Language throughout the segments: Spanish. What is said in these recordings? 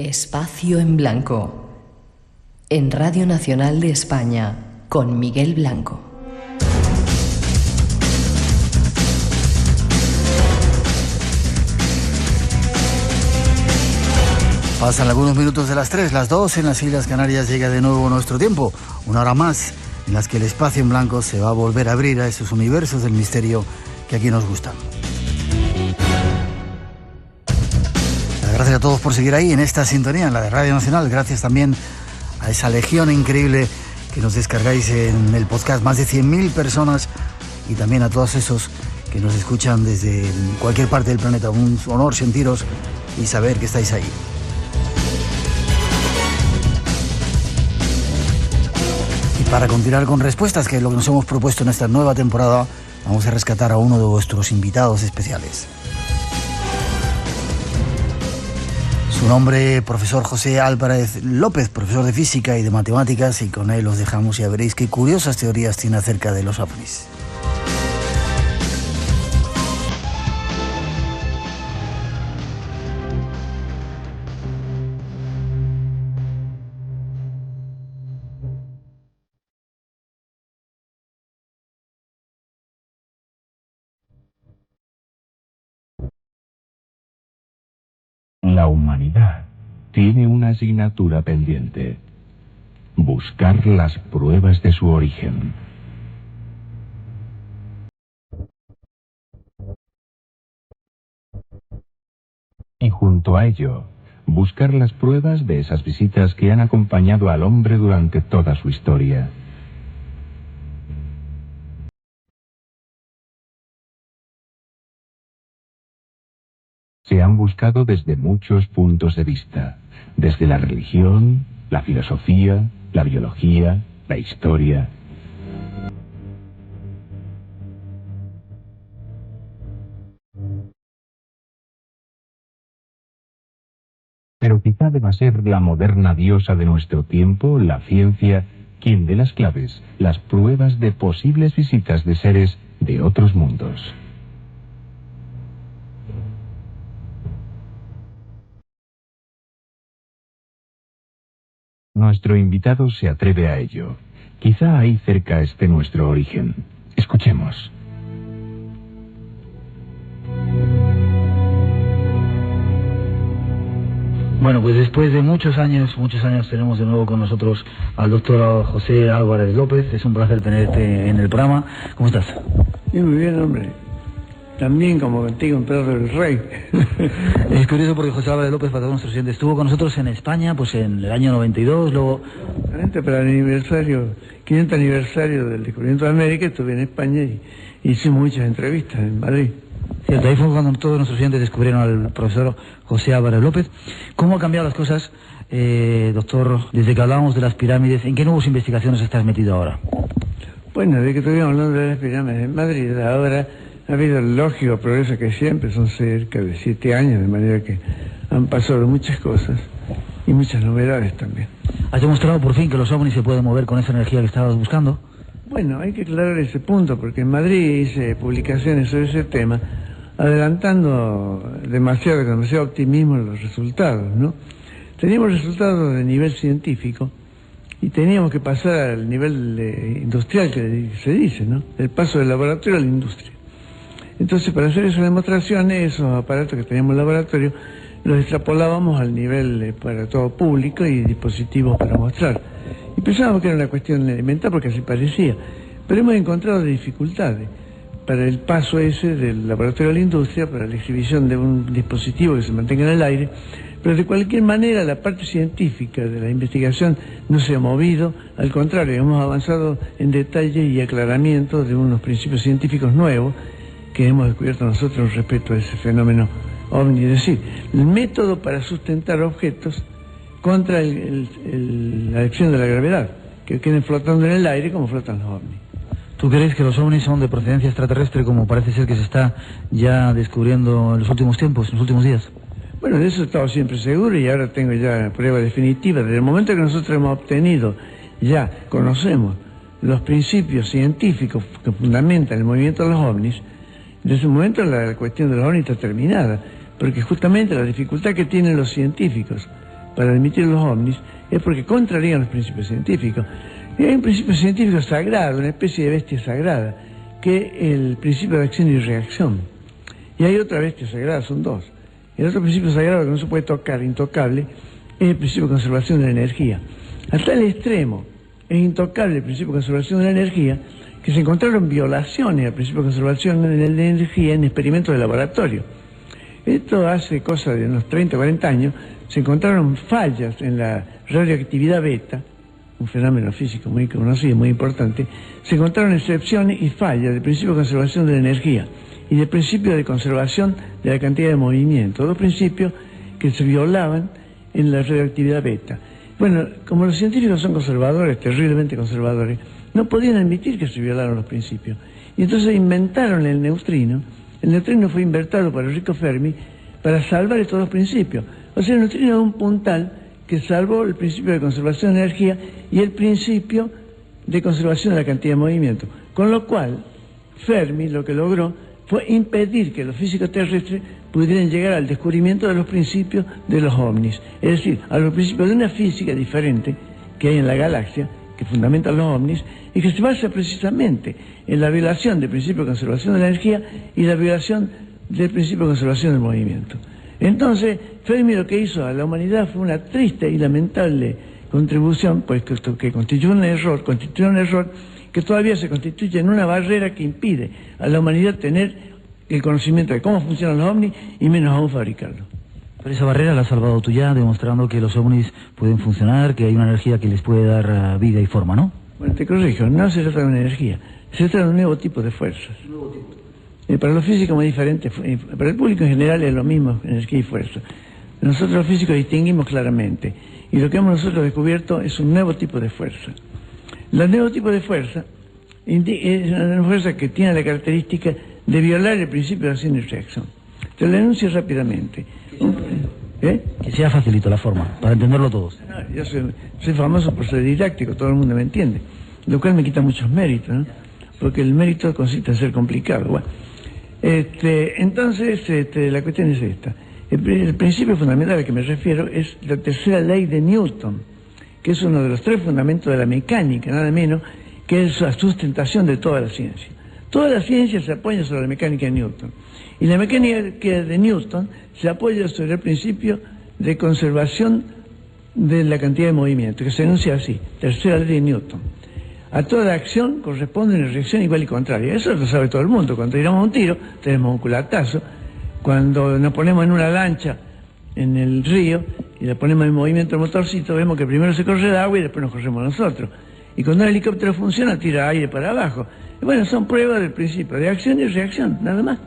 Espacio en Blanco, en Radio Nacional de España, con Miguel Blanco. Pasan algunos minutos de las 3, las 2 en las Islas Canarias llega de nuevo nuestro tiempo, una hora más en las que el espacio en blanco se va a volver a abrir a esos universos del misterio que aquí nos gustan. Gracias a todos por seguir ahí en esta sintonía, en la de Radio Nacional. Gracias también a esa legión increíble que nos descargáis en el podcast, más de 100.000 personas, y también a todos esos que nos escuchan desde cualquier parte del planeta. Un honor sentiros y saber que estáis ahí. Y para continuar con respuestas, que es lo que nos hemos propuesto en esta nueva temporada, vamos a rescatar a uno de vuestros invitados especiales. Su nombre, profesor José Álvarez López, profesor de física y de matemáticas, y con él os dejamos y ya veréis qué curiosas teorías tiene acerca de los ovnis. La humanidad tiene una asignatura pendiente: buscar las pruebas de su origen. Y junto a ello, buscar las pruebas de esas visitas que han acompañado al hombre durante toda su historia. Se han buscado desde muchos puntos de vista, desde la religión, la filosofía, la biología, la historia. Pero quizá deba ser la moderna diosa de nuestro tiempo, la ciencia, quien dé las claves, las pruebas de posibles visitas de seres de otros mundos. Nuestro invitado se atreve a ello. Quizá ahí cerca esté nuestro origen. Escuchemos. Bueno, pues después de muchos años tenemos de nuevo con nosotros al doctor José Álvarez López. Es un placer tenerte en el programa. ¿Cómo estás? Sí, muy bien, hombre. También como contigo, un perro del rey. Es curioso porque José Álvarez López, para todos nuestros oyentes, estuvo con nosotros en España, pues en el año 92, luego... Para el aniversario, 500 aniversario del descubrimiento de América, estuve en España y hicimos muchas entrevistas en Madrid. Cierto, ahí fue cuando todos nuestros oyentes descubrieron al profesor José Álvarez López. ¿Cómo han cambiado las cosas, doctor, desde que hablábamos de las pirámides? ¿En qué nuevas investigaciones estás metido ahora? Bueno, desde que estuvimos hablando de las pirámides en Madrid, ahora ha habido el lógico progreso que siempre, son cerca de 7 años, de manera que han pasado muchas cosas y muchas novedades también. ¿Has demostrado por fin que los ovnis se pueden mover con esa energía que estabas buscando? Bueno, hay que aclarar ese punto, porque en Madrid hice publicaciones sobre ese tema, adelantando demasiado optimismo en los resultados, ¿no? Teníamos resultados de nivel científico y teníamos que pasar al nivel industrial, que se dice, ¿no? El paso del laboratorio a la industria. Entonces, para hacer esas demostraciones, esos aparatos que teníamos en el laboratorio, los extrapolábamos al nivel para todo público y dispositivos para mostrar. Y pensábamos que era una cuestión elemental porque así parecía, pero hemos encontrado dificultades para el paso ese del laboratorio a la industria, para la exhibición de un dispositivo que se mantenga en el aire, pero de cualquier manera la parte científica de la investigación no se ha movido, al contrario, hemos avanzado en detalle y aclaramiento de unos principios científicos nuevos que hemos descubierto nosotros respecto a ese fenómeno ovni, es decir, el método para sustentar objetos contra la acción de la gravedad, que queden flotando en el aire como flotan los ovnis. ¿Tú crees que los ovnis son de procedencia extraterrestre, como parece ser que se está ya descubriendo en los últimos tiempos, en los últimos días? Bueno, de eso he estado siempre seguro y ahora tengo ya prueba definitiva. Desde el momento que nosotros hemos obtenido, ya conocemos los principios científicos que fundamentan el movimiento de los ovnis, desde ese momento la cuestión de los ovnis está terminada, porque justamente la dificultad que tienen los científicos para admitir los ovnis es porque contrarían los principios científicos. Y hay un principio científico sagrado, una especie de bestia sagrada, que es el principio de acción y reacción. Y hay otra bestia sagrada, son dos. El otro principio sagrado que no se puede tocar, intocable, es el principio de conservación de la energía. A tal extremo es intocable el principio de conservación de la energía que se encontraron violaciones al principio de conservación de la energía en experimentos de laboratorio. Esto hace cosa de unos 30 o 40 años, se encontraron fallas en la radioactividad beta, un fenómeno físico muy conocido, muy importante. Se encontraron excepciones y fallas del principio de conservación de la energía y del principio de conservación de la cantidad de movimiento, dos principios que se violaban en la radioactividad beta. Bueno, como los científicos son conservadores, terriblemente conservadores, no podían admitir que se violaron los principios. Y entonces inventaron el neutrino. El neutrino fue inventado por Enrico Fermi para salvar estos dos principios. O sea, el neutrino es un puntal que salvó el principio de conservación de energía y el principio de conservación de la cantidad de movimiento. Con lo cual, Fermi lo que logró fue impedir que los físicos terrestres pudieran llegar al descubrimiento de los principios de los ovnis. Es decir, a los principios de una física diferente que hay en la galaxia, que fundamentan los ovnis, y que se basa precisamente en la violación del principio de conservación de la energía y la violación del principio de conservación del movimiento. Entonces, Fermi lo que hizo a la humanidad fue una triste y lamentable contribución, pues que constituyó un error que todavía se constituye en una barrera que impide a la humanidad tener el conocimiento de cómo funcionan los ovnis y menos aún fabricarlos. Pero esa barrera la has salvado tú ya, demostrando que los ovnis pueden funcionar, que hay una energía que les puede dar vida y forma, ¿no? Bueno, te corrijo, no se trata de una energía, se trata de un nuevo tipo de fuerzas. Para los físicos muy diferente, para el público en general es lo mismo, energía y fuerza. Nosotros los físicos distinguimos claramente, y lo que hemos nosotros descubierto es un nuevo tipo de fuerza. El nuevo tipo de fuerza es una fuerza que tiene la característica de violar el principio de acción y reacción. Te lo enuncio rápidamente. Que sea facilito la forma, para entenderlo todos. No, yo soy famoso por ser didáctico, todo el mundo me entiende, lo cual me quita muchos méritos, ¿no? Porque el mérito consiste en ser complicado. Bueno, entonces la cuestión es esta. El principio fundamental al que me refiero es la tercera ley de Newton, que es uno de los tres fundamentos de la mecánica, nada menos, que es la sustentación de toda la ciencia. Toda la ciencia se apoya sobre la mecánica de Newton. Y la mecánica de Newton se apoya sobre el principio de conservación de la cantidad de movimiento, que se enuncia así, tercera ley de Newton. A toda acción corresponde una reacción igual y contraria. Eso lo sabe todo el mundo. Cuando tiramos un tiro, tenemos un culatazo. Cuando nos ponemos en una lancha en el río y le ponemos en movimiento el motorcito, vemos que primero se corre el agua y después nos corremos nosotros. Y cuando un helicóptero funciona, tira aire para abajo. Y bueno, son pruebas del principio de acción y reacción, nada más.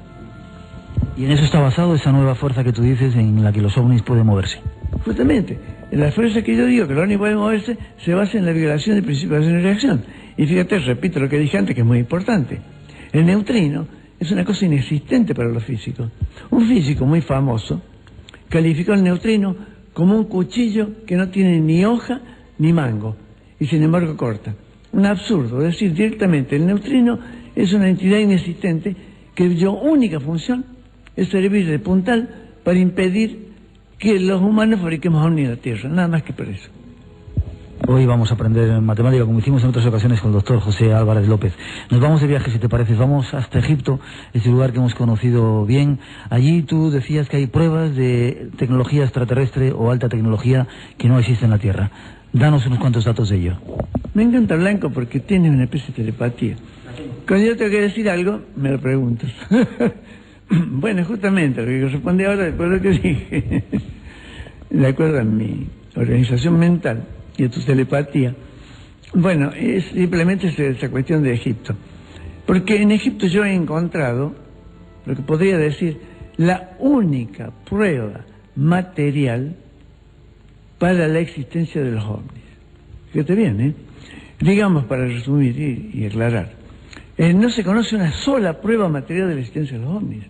Y en eso está basado esa nueva fuerza que tú dices en la que los ovnis pueden moverse. Justamente, la fuerza que yo digo que los ovnis pueden moverse se basa en la violación del principio de acción y reacción. Y fíjate, repito lo que dije antes, que es muy importante. El neutrino es una cosa inexistente para los físicos. Un físico muy famoso calificó el neutrino como un cuchillo que no tiene ni hoja ni mango, y sin embargo corta. Un absurdo, es decir, directamente el neutrino es una entidad inexistente cuya única función es servir de puntal para impedir que los humanos fabriquemos ovnis en la Tierra, nada más que por eso. Hoy vamos a aprender matemática como hicimos en otras ocasiones con el doctor José Álvarez López. Nos vamos de viaje, si te parece, vamos hasta Egipto, ese lugar que hemos conocido bien. Allí tú decías que hay pruebas de tecnología extraterrestre o alta tecnología que no existe en la Tierra. Danos unos cuantos datos de ello. Me encanta Blanco porque tiene una especie de telepatía. Cuando yo tengo que decir algo, me lo preguntas. Bueno, justamente lo que corresponde ahora, después de lo que dije, de acuerdo a mi organización mental y a tu telepatía, bueno, es simplemente esa cuestión de Egipto. Porque en Egipto yo he encontrado, lo que podría decir, la única prueba material para la existencia de los ovnis. Fíjate bien, ¿eh? Digamos, para resumir y aclarar, no se conoce una sola prueba material de la existencia de los ovnis.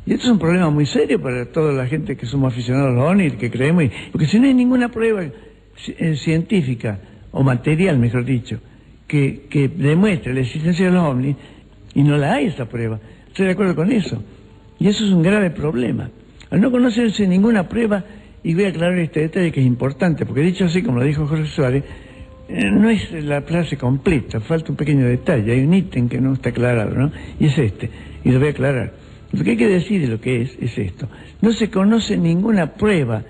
Y esto es un problema muy serio para toda la gente que somos aficionados a los ovnis, que creemos, porque si no hay ninguna prueba científica, o material, mejor dicho, que demuestre la existencia de los ovnis, y no la hay esa prueba. Estoy de acuerdo con eso. Y eso es un grave problema. Al no conocerse ninguna prueba y voy a aclarar este detalle que es importante, porque dicho así, como lo dijo Jorge Suárez, no es la frase completa, falta un pequeño detalle, hay un ítem que no está aclarado, ¿no? Y es este, y lo voy a aclarar. Lo que hay que decir de lo que es esto. No se conoce ninguna prueba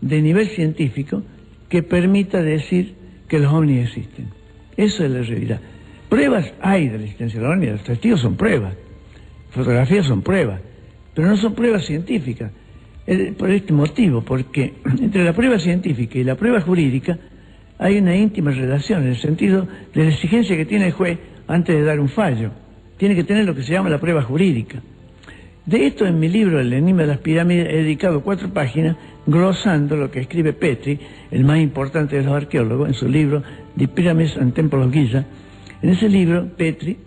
de nivel científico que permita decir que los ovnis existen. Eso es la realidad. Pruebas hay de la existencia de los ovnis, los testigos son pruebas, fotografías son pruebas, pero no son pruebas científicas. Por este motivo, porque entre la prueba científica y la prueba jurídica hay una íntima relación, en el sentido de la exigencia que tiene el juez antes de dar un fallo. Tiene que tener lo que se llama la prueba jurídica. De esto, en mi libro El enigma de las pirámides, he dedicado 4 páginas glosando lo que escribe Petri, el más importante de los arqueólogos, en su libro The Pyramids and Temple of Giza. En ese libro, Petri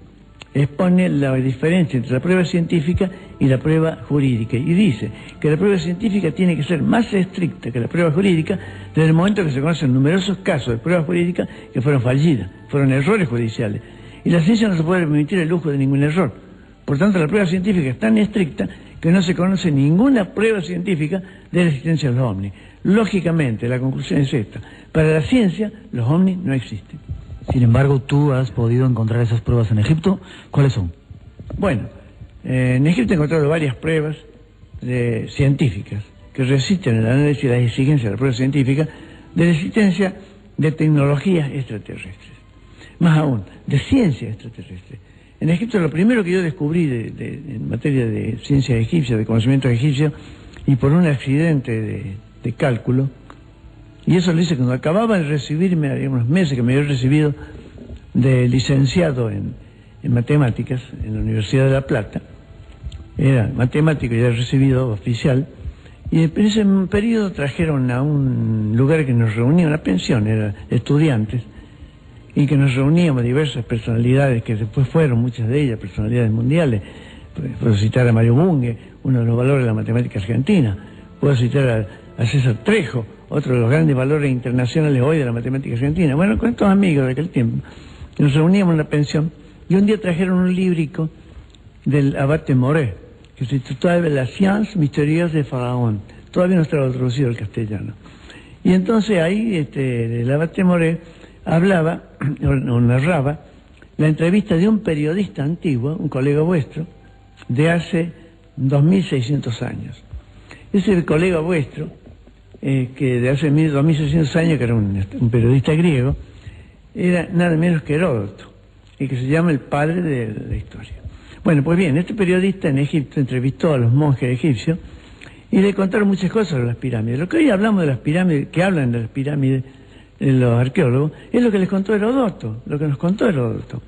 expone la diferencia entre la prueba científica y la prueba jurídica, y dice que la prueba científica tiene que ser más estricta que la prueba jurídica desde el momento que se conocen numerosos casos de pruebas jurídicas que fueron fallidas, fueron errores judiciales, y la ciencia no se puede permitir el lujo de ningún error. Por tanto, la prueba científica es tan estricta que no se conoce ninguna prueba científica de la existencia de los ovnis. Lógicamente, la conclusión es esta: para la ciencia, los ovnis no existen. Sin embargo, tú has podido encontrar esas pruebas en Egipto. ¿Cuáles son? Bueno, en Egipto he encontrado varias pruebas científicas que resisten el análisis y las exigencias de la prueba científica de la existencia de tecnologías extraterrestres. Más aún, de ciencia extraterrestre. En Egipto lo primero que yo descubrí en materia de ciencia egipcia, de conocimientos egipcios, y por un accidente de cálculo, y eso lo hice cuando acababa de recibirme, había unos meses que me había recibido de licenciado en matemáticas en la Universidad de La Plata. Era matemático y era recibido oficial, y en ese periodo trajeron a un lugar que nos reunía, una pensión, era estudiantes, y que nos reuníamos diversas personalidades que después fueron, muchas de ellas, personalidades mundiales. Puedo citar a Mario Bunge, uno de los valores de la matemática argentina. Puedo citar a César Trejo, otro de los grandes valores internacionales hoy de la matemática argentina. Bueno, con estos amigos de aquel tiempo, nos reuníamos en la pensión, y un día trajeron un líbrico del abate Moré, que se titulaba La science mystérieuse de Faraón. Todavía no estaba traducido al castellano. Y entonces ahí el abate Moré hablaba o narraba la entrevista de un periodista antiguo, un colega vuestro, de hace 2600 años. Ese colega vuestro, que de hace 2600 años, que era un periodista griego, era nada menos que Heródoto, y que se llama el padre de la historia. Bueno, pues bien, este periodista en Egipto entrevistó a los monjes egipcios y le contaron muchas cosas sobre las pirámides. Lo que hoy hablamos de las pirámides, que hablan de las pirámides los arqueólogos, es lo que les contó Heródoto, lo que nos contó Heródoto.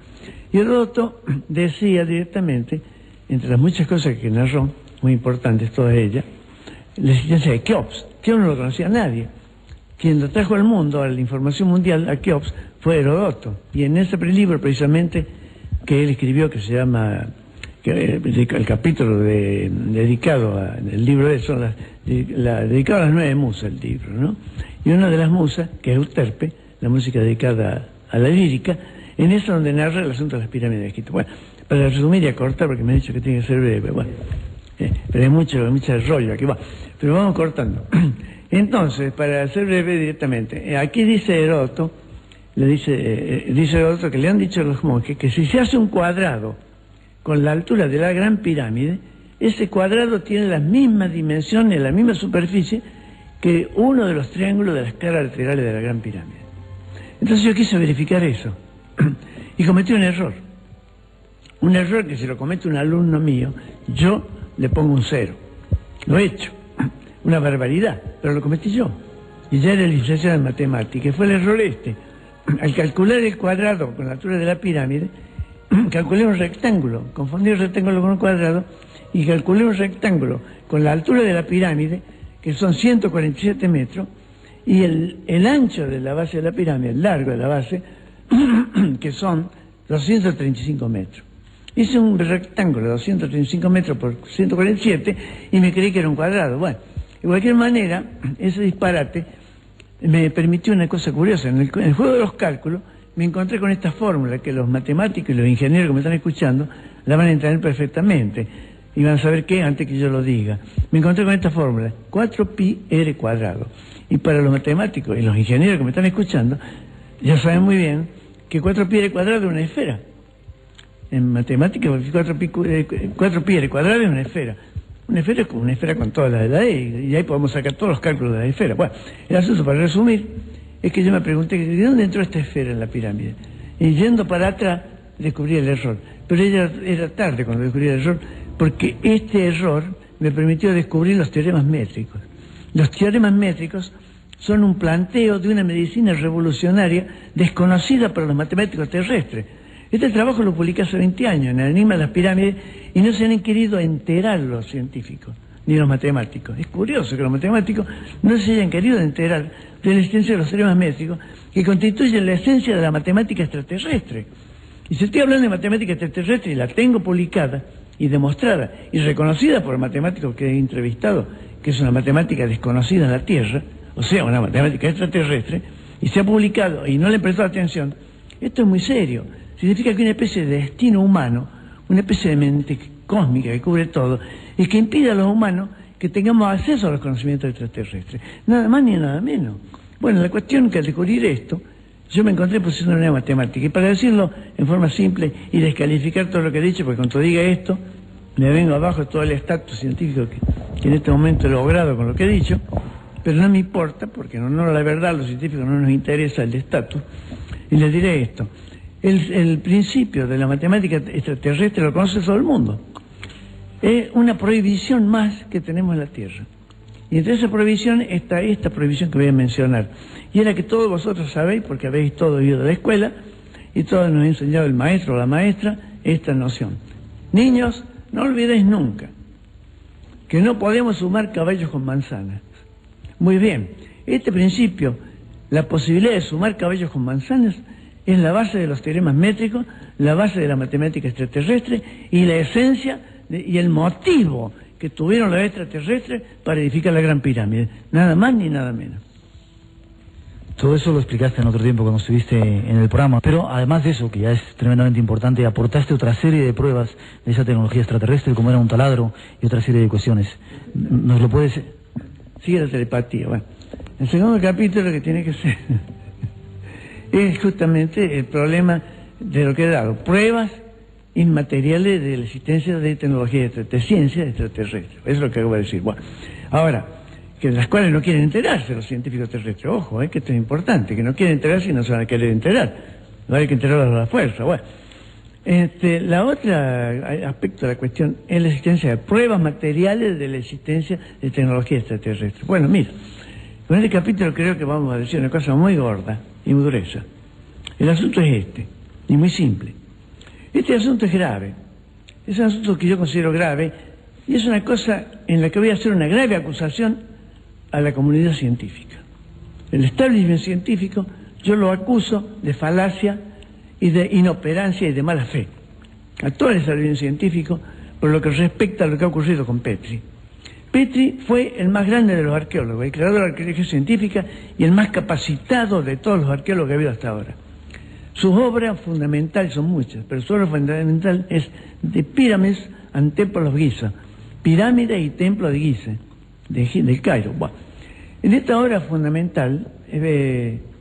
Y Heródoto decía directamente, entre las muchas cosas que narró, muy importantes todas ellas, la existencia de Keops. Keops no lo conocía nadie. Quien lo trajo al mundo, a la información mundial, a Keops, fue Heródoto. Y en ese libro, precisamente, que él escribió, que se llama, el capítulo dedicado al libro de eso, dedicado a las 9 musas, el libro, ¿no? Y una de las musas, que es Euterpe, la música dedicada a la lírica, en eso donde narra el asunto de las pirámides de Egipto. Bueno, para resumir y acortar, porque me han dicho que tiene que ser breve, bueno, pero hay mucho rollo aquí, va. Pero vamos cortando. Entonces, para ser breve directamente, aquí dice Heródoto, dice Heródoto que le han dicho a los monjes que si se hace un cuadrado con la altura de la Gran Pirámide, ese cuadrado tiene las mismas dimensiones, la misma superficie que uno de los triángulos de las caras laterales de la Gran Pirámide. Entonces yo quise verificar eso y cometí un error que si lo comete un alumno mío, yo le pongo un 0. Lo he hecho, una barbaridad, pero lo cometí yo. Y ya era licenciado en matemáticas, y fue el error este. Al calcular el cuadrado con la altura de la pirámide, calculé un rectángulo, confundí el rectángulo con un cuadrado, y calculé un rectángulo con la altura de la pirámide, que son 147 metros, y el ancho de la base de la pirámide, el largo de la base, que son 235 metros. Hice un rectángulo de 235 metros por 147 y me creí que era un cuadrado. Bueno, de cualquier manera, ese disparate me permitió una cosa curiosa. En el juego de los cálculos me encontré con esta fórmula que los matemáticos y los ingenieros que me están escuchando la van a entender perfectamente. y van a saber qué antes que yo lo diga. Me encontré con esta fórmula, 4πr². Y para los matemáticos y los ingenieros que me están escuchando, ya saben muy bien que 4πr² es una esfera. En matemáticas, 4πr² es una esfera. Una esfera es como una esfera con todas las de la E, y ahí podemos sacar todos los cálculos de la esfera. Bueno, el asunto, para resumir, es que yo me pregunté, ¿de dónde entró esta esfera en la pirámide? Y yendo para atrás, descubrí el error. Pero era tarde cuando descubrí el error, porque este error me permitió descubrir los teoremas métricos. Los teoremas métricos son un planteo de una medicina revolucionaria desconocida para los matemáticos terrestres. Este trabajo lo publiqué hace 20 años en el Enigma de las Pirámides y no se han querido enterar los científicos, ni los matemáticos. Es curioso que los matemáticos no se hayan querido enterar de la existencia de los teoremas métricos, que constituyen la esencia de la matemática extraterrestre. Y si estoy hablando de matemática extraterrestre y la tengo publicada y demostrada y reconocida por matemáticos que he entrevistado, que es una matemática desconocida en la Tierra, o sea, una matemática extraterrestre, y se ha publicado y no le he prestado atención, esto es muy serio. Significa que hay una especie de destino humano, una especie de mente cósmica que cubre todo, y que impide a los humanos que tengamos acceso a los conocimientos extraterrestres. Nada más ni nada menos. Bueno, la cuestión es que al descubrir esto, yo me encontré posición de una matemática. Y para decirlo en forma simple y descalificar todo lo que he dicho, porque cuando diga esto, me vengo abajo todo el estatus científico que en este momento he logrado con lo que he dicho, pero no me importa, porque en honor a la verdad, a los científicos no nos interesa el estatus, y les diré esto. El principio de la matemática extraterrestre lo conoce todo el mundo. Es una prohibición más que tenemos en la Tierra. Y entre esa prohibición está esta prohibición que voy a mencionar. Y es la que todos vosotros sabéis, porque habéis todos ido a la escuela, y todos nos ha enseñado el maestro o la maestra esta noción. Niños, no olvidéis nunca que no podemos sumar caballos con manzanas. Muy bien, este principio, la posibilidad de sumar caballos con manzanas, es la base de los teoremas métricos, la base de la matemática extraterrestre y la esencia y el motivo que tuvieron los extraterrestres para edificar la Gran Pirámide. Nada más ni nada menos. Todo eso lo explicaste en otro tiempo cuando estuviste en el programa, pero además de eso, que ya es tremendamente importante, aportaste otra serie de pruebas de esa tecnología extraterrestre, como era un taladro y otra serie de cuestiones. ¿Nos lo puedes...? Sigue la telepatía. Bueno, el segundo capítulo que tiene que ser es justamente el problema de lo que he dado, pruebas inmateriales de la existencia de tecnología de ciencia extraterrestre. Eso es lo que acabo de decir. Bueno, ahora, que de las cuales no quieren enterarse los científicos terrestres. Ojo, que esto es importante, que no quieren enterarse y no se van a querer enterar. No hay que enterarlos a la fuerza. Bueno, la otra aspecto de la cuestión es la existencia de pruebas materiales de la existencia de tecnología extraterrestre. Bueno, mira, con este capítulo creo que vamos a decir una cosa muy gorda y muy gruesa. El asunto es este, y muy simple. Este asunto es grave. Es un asunto que yo considero grave, y es una cosa en la que voy a hacer una grave acusación a la comunidad científica. El establishment científico yo lo acuso de falacia y de inoperancia y de mala fe. A todo el establishment científico por lo que respecta a lo que ha ocurrido con Petrie. Petrie fue el más grande de los arqueólogos, el creador de la arqueología científica y el más capacitado de todos los arqueólogos que ha habido hasta ahora. Sus obras fundamentales son muchas, pero su obra fundamental es The Pyramids and Temple of Giza, Pirámide y Templo de Giza, del Cairo. Bueno, en esta obra fundamental,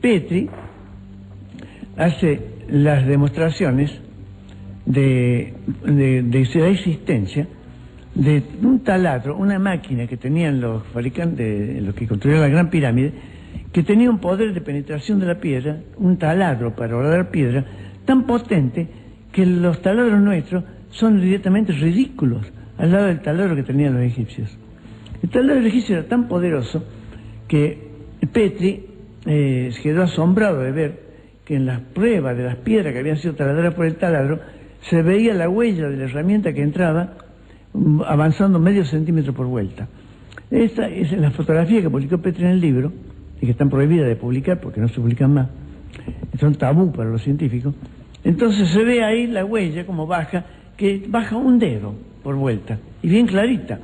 Petrie hace las demostraciones de la existencia de un taladro, una máquina que tenían los fabricantes, los que construyeron la Gran Pirámide, que tenía un poder de penetración de la piedra, un taladro para horadar piedra, tan potente que los taladros nuestros son directamente ridículos al lado del taladro que tenían los egipcios. El taladro egipcio era tan poderoso que Petrie se quedó asombrado de ver que en las pruebas de las piedras que habían sido taladradas por el taladro se veía la huella de la herramienta que entraba avanzando medio centímetro por vuelta. Esta es la fotografía que publicó Petrie en el libro, y que están prohibidas de publicar porque no se publican más, son tabú para los científicos. Entonces se ve ahí la huella como baja, que baja un dedo por vuelta, y bien clarita.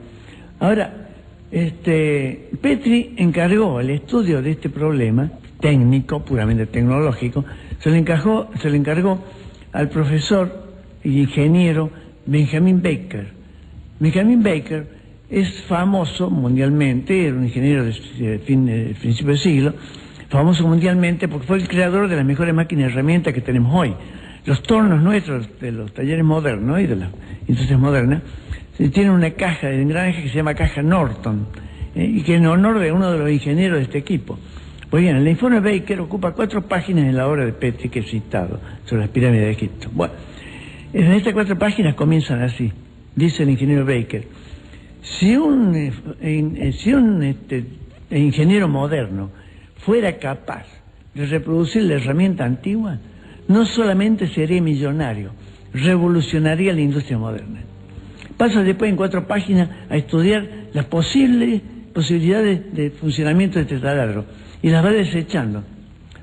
Ahora, Petrie encargó el estudio de este problema técnico, puramente tecnológico, se le encargó al profesor y ingeniero Benjamin Baker, Benjamin Baker es famoso mundialmente, era un ingeniero de principio del siglo, famoso mundialmente porque fue el creador de las mejores máquinas de herramientas que tenemos hoy. Los tornos nuestros de los talleres modernos y de las industrias modernas tienen una caja de engranaje que se llama caja Norton, y que en honor de uno de los ingenieros de este equipo. Pues bien, el informe Baker ocupa 4 páginas en la obra de Petrie que he citado sobre las pirámides de Egipto. Bueno, en estas 4 páginas comienzan así. Dice el ingeniero Baker: si un ingeniero moderno fuera capaz de reproducir la herramienta antigua, no solamente sería millonario, revolucionaría la industria moderna. Pasa después en 4 páginas a estudiar las posibilidades de funcionamiento de este taladro y las va desechando.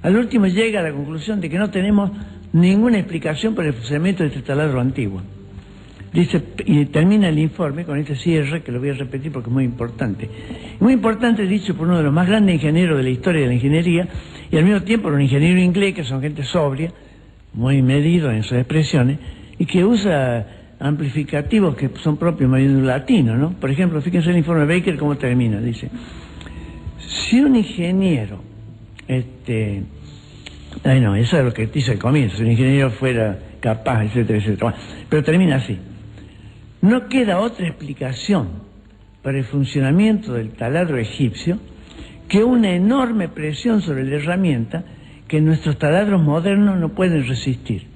Al último llega a la conclusión de que no tenemos ninguna explicación para el funcionamiento de este taladro antiguo. Dice, y termina el informe con este cierre, que lo voy a repetir porque es muy importante. Muy importante, dicho por uno de los más grandes ingenieros de la historia de la ingeniería, y al mismo tiempo un ingeniero inglés, que son gente sobria, muy medido en sus expresiones, y que usa amplificativos que son propios más bien de un latino, ¿no? Por ejemplo, fíjense el informe Baker cómo termina. Dice: si un ingeniero, eso es lo que dice al comienzo, si un ingeniero fuera capaz, etcétera, etcétera. Bueno, pero termina así: no queda otra explicación para el funcionamiento del taladro egipcio que una enorme presión sobre la herramienta que nuestros taladros modernos no pueden resistir.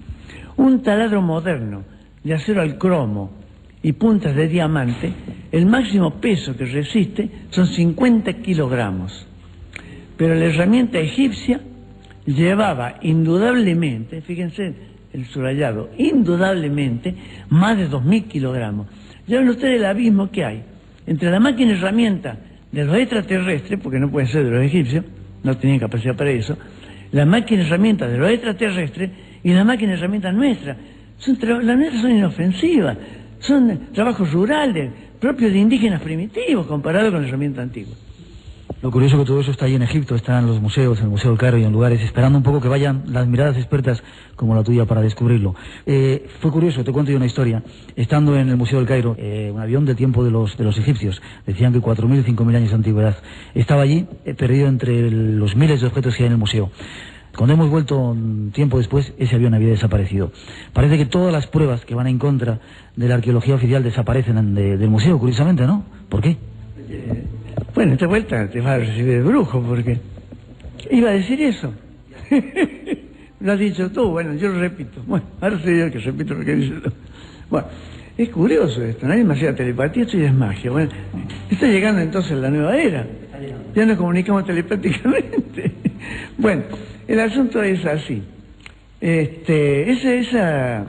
Un taladro moderno de acero al cromo y puntas de diamante, el máximo peso que resiste son 50 kilogramos. Pero la herramienta egipcia llevaba indudablemente, fíjense el subrayado, indudablemente más de 2.000 kilogramos. Ya ven ustedes el abismo que hay entre la máquina herramienta de los extraterrestres, porque no pueden ser de los egipcios, no tenían capacidad para eso, la máquina herramienta de los extraterrestres y la máquina herramienta nuestra. Las nuestras son inofensivas, son trabajos rurales, propios de indígenas primitivos, comparado con la herramienta antigua. Lo curioso es que todo eso está ahí en Egipto, está en los museos, en el Museo del Cairo y en lugares, esperando un poco que vayan las miradas expertas como la tuya para descubrirlo. Fue curioso, te cuento yo una historia. Estando en el Museo del Cairo, un avión del tiempo de los egipcios, decían que 4.000 y 5.000 años de antigüedad, estaba allí perdido entre los miles de objetos que hay en el museo. Cuando hemos vuelto un tiempo después, ese avión había desaparecido. Parece que todas las pruebas que van en contra de la arqueología oficial desaparecen del museo, curiosamente, ¿no? ¿Por qué? Bueno, esta vuelta te va a recibir el brujo, porque iba a decir eso. Lo has dicho tú, bueno, yo lo repito. Bueno, ahora soy yo el que repito lo que dice tú. Bueno, es curioso esto, no hay demasiada telepatía, esto ya es magia. Bueno, está llegando entonces la nueva era. Ya nos comunicamos telepáticamente. Bueno, el asunto es así. De esas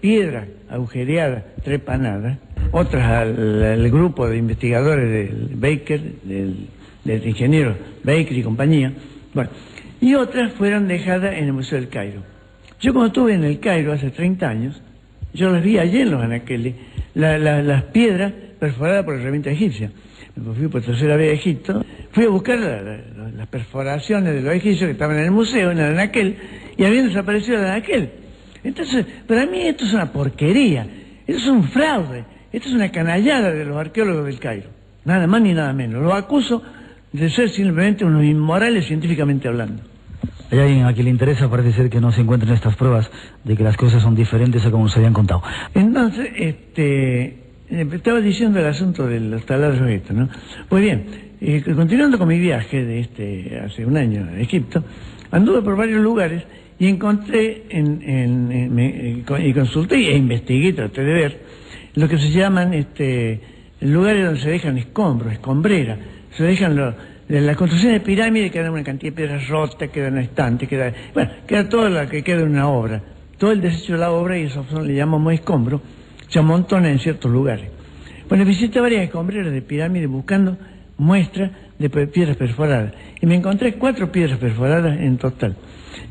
piedras agujereadas, trepanadas, otras al grupo de investigadores del Baker, del ingeniero Baker y compañía, bueno, y otras fueron dejadas en el Museo del Cairo. Yo cuando estuve en el Cairo hace 30 años, yo las vi allí en los anaqueles, las piedras perforadas por la herramienta egipcia. Me fui por tercera vez a Egipto, fui a buscar las perforaciones de los egipcios que estaban en el museo, en el anaquel, y habían desaparecido el anaquel. Entonces, para mí esto es una porquería, esto es un fraude, esto es una canallada de los arqueólogos del Cairo, nada más ni nada menos. Los acuso de ser simplemente unos inmorales científicamente hablando. Hay alguien a quien le interesa, parece ser que no se encuentren estas pruebas de que las cosas son diferentes a como nos habían contado. Entonces, estaba diciendo el asunto de los taladros estos, ¿no? Pues bien, continuando con mi viaje de hace un año a Egipto, anduve por varios lugares y encontré y consulté e investigué, traté de ver lo que se llaman lugares donde se dejan escombros, escombreras, se dejan las construcciones de pirámides, quedan una cantidad de piedras rotas, quedan estantes, queda todo lo que queda en una obra, todo el desecho de la obra, y eso le llamamos escombros, se amontona en ciertos lugares. Bueno, visité varias escombreras de pirámides buscando muestras de piedras perforadas, y me encontré 4 piedras perforadas en total.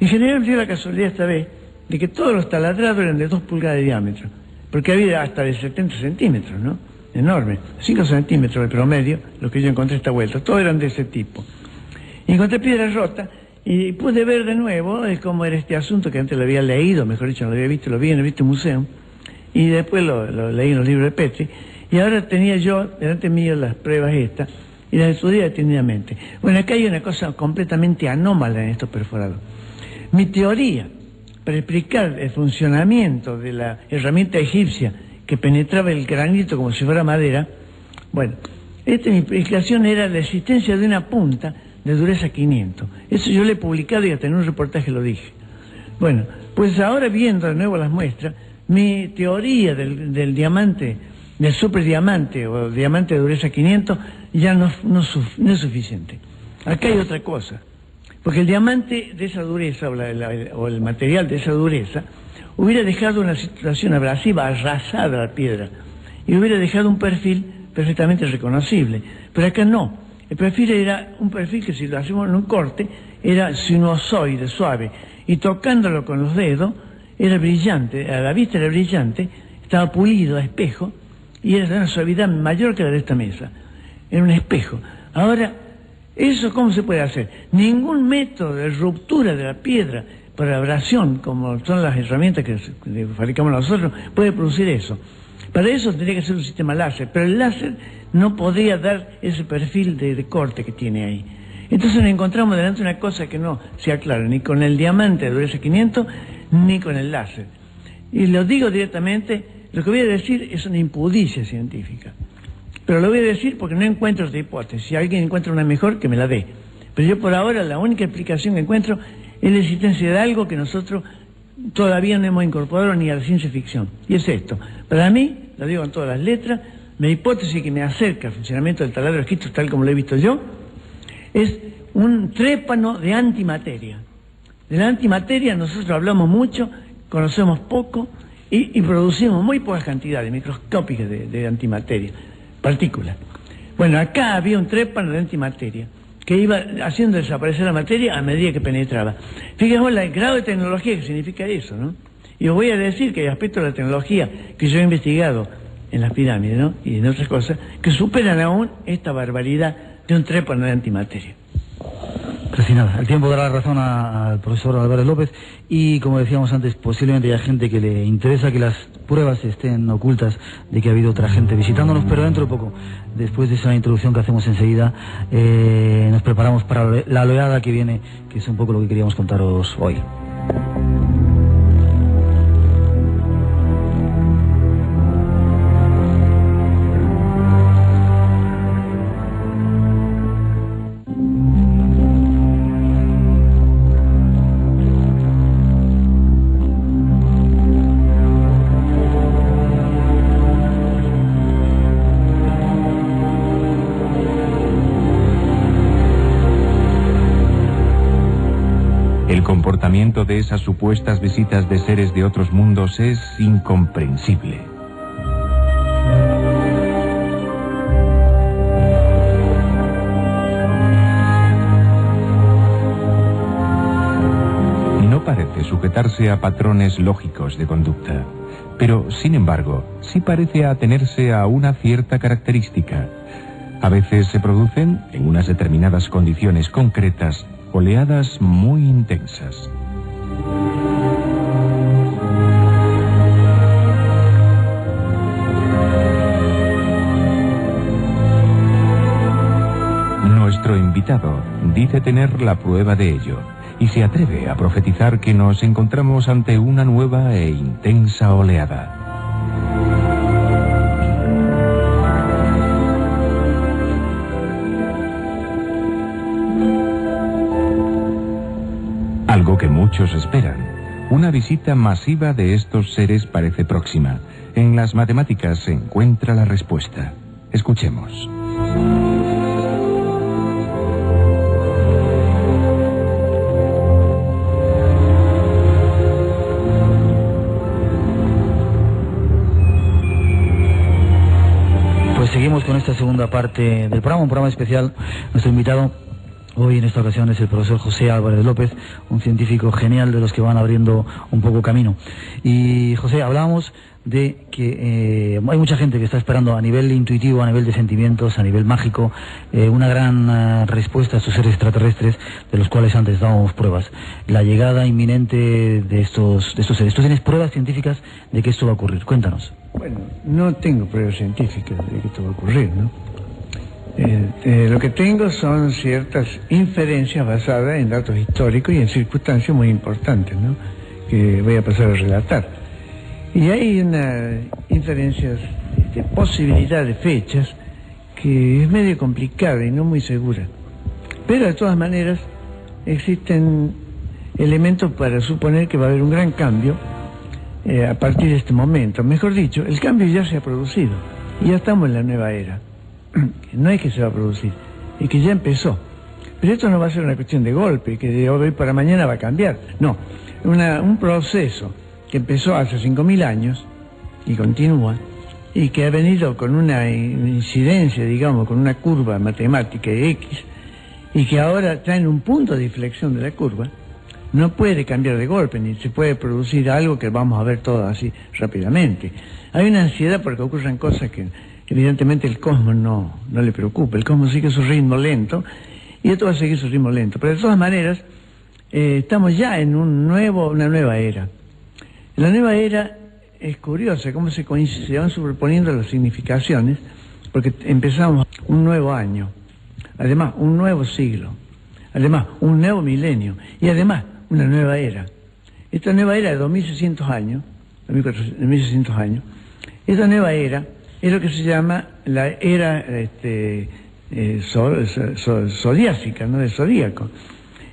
En general me dio la casualidad esta vez de que todos los taladrados eran de 2 pulgadas de diámetro, porque había hasta de 70 centímetros, ¿no? Enorme, 5 centímetros de promedio, lo que yo encontré esta vuelta, todos eran de ese tipo. Y encontré piedras rotas y pude ver de nuevo cómo era este asunto que antes lo había leído, mejor dicho, no lo había visto, lo vi en el museo, y después lo leí en los libros de Petri, y ahora tenía yo delante mío las pruebas estas, y las estudié detenidamente. Bueno, acá hay una cosa completamente anómala en estos perforados. Mi teoría para explicar el funcionamiento de la herramienta egipcia que penetraba el granito como si fuera madera, bueno, mi explicación era la existencia de una punta de dureza 500. Eso yo lo he publicado y hasta en un reportaje lo dije. Bueno, pues ahora viendo de nuevo las muestras, mi teoría del diamante, del superdiamante o diamante de dureza 500, ya no es suficiente. Acá hay otra cosa, porque el diamante de esa dureza o el material de esa dureza hubiera dejado una situación abrasiva, arrasada la piedra, y hubiera dejado un perfil perfectamente reconocible. Pero acá no. El perfil era un perfil que, si lo hacemos en un corte, era sinuosoide, suave, y tocándolo con los dedos era brillante, a la vista era brillante, estaba pulido a espejo, y era de una suavidad mayor que la de esta mesa. Era un espejo. Ahora, ¿eso cómo se puede hacer? Ningún método de ruptura de la piedra por abrasión, como son las herramientas que fabricamos nosotros, puede producir eso. Para eso tendría que ser un sistema láser, pero el láser no podría dar ese perfil de corte que tiene ahí. Entonces nos encontramos delante de una cosa que no se aclara ni con el diamante de dureza 500 ni con el láser. Y lo digo directamente, lo que voy a decir es una impudicia científica. Pero lo voy a decir porque no encuentro otra hipótesis. Si alguien encuentra una mejor, que me la dé. Pero yo por ahora la única explicación que encuentro es la existencia de algo que nosotros todavía no hemos incorporado ni a la ciencia ficción. Y es esto. Para mí, lo digo en todas las letras, mi hipótesis que me acerca al funcionamiento del taladro esquisto tal como lo he visto yo, es un trépano de antimateria. De la antimateria nosotros hablamos mucho, conocemos poco y producimos muy pocas cantidades microscópicas de antimateria, partículas. Bueno, acá había un trépano de antimateria que iba haciendo desaparecer la materia a medida que penetraba. Fíjense el grado de tecnología que significa eso, ¿no? Y os voy a decir que hay aspectos de la tecnología que yo he investigado en las pirámides, ¿no? Y en otras cosas, que superan aún esta barbaridad de un trépano de antimateria. Casi nada. El tiempo dará razón al profesor Álvarez López y, como decíamos antes, posiblemente haya gente que le interesa que las pruebas estén ocultas de que ha habido otra gente visitándonos, pero dentro de poco, después de esa introducción que hacemos enseguida, nos preparamos para la oleada que viene, que es un poco lo que queríamos contaros hoy. El comportamiento de esas supuestas visitas de seres de otros mundos es incomprensible. No parece sujetarse a patrones lógicos de conducta, pero, sin embargo, sí parece atenerse a una cierta característica. A veces se producen, en unas determinadas condiciones concretas, oleadas muy intensas. Nuestro invitado dice tener la prueba de ello y se atreve a profetizar que nos encontramos ante una nueva e intensa oleada. Algo que muchos esperan. Una visita masiva de estos seres parece próxima. En las matemáticas se encuentra la respuesta. Escuchemos. Pues seguimos con esta segunda parte del programa, un programa especial. Nuestro invitado Hoy en esta ocasión es el profesor José Álvarez López, un científico genial de los que van abriendo un poco camino. Y José, hablábamos de que hay mucha gente que está esperando a nivel intuitivo, a nivel de sentimientos, a nivel mágico, una gran respuesta a estos seres extraterrestres de los cuales antes dábamos pruebas. La llegada inminente de estos seres. ¿Tú tienes pruebas científicas de que esto va a ocurrir? Cuéntanos. Bueno, no tengo pruebas científicas de que esto va a ocurrir, ¿no? Lo que tengo son ciertas inferencias basadas en datos históricos y en circunstancias muy importantes, ¿no?, que voy a pasar a relatar. Y hay una inferencia de posibilidad de fechas que es medio complicada y no muy segura. Pero de todas maneras existen elementos para suponer que va a haber un gran cambio a partir de este momento. Mejor dicho, el cambio ya se ha producido y ya estamos en la nueva era. No es que se va a producir, es que ya empezó. Pero esto no va a ser una cuestión de golpe, que de hoy para mañana va a cambiar. No, un proceso que empezó hace 5.000 años y continúa, y que ha venido con una incidencia, digamos, con una curva matemática X, y que ahora está en un punto de inflexión de la curva, no puede cambiar de golpe, ni se puede producir algo que vamos a ver todo así rápidamente. Hay una ansiedad porque ocurran cosas que evidentemente el cosmos no le preocupa. El cosmos sigue su ritmo lento y esto va a seguir su ritmo lento. Pero de todas maneras, estamos ya en una nueva era. La nueva era es curiosa, cómo se van superponiendo las significaciones, porque empezamos un nuevo año, además un nuevo siglo, además un nuevo milenio y además una nueva era. Esta nueva era de 2.600 años, 2.600 años, esta nueva era es lo que se llama la era zodiácica, ¿no?, del zodíaco.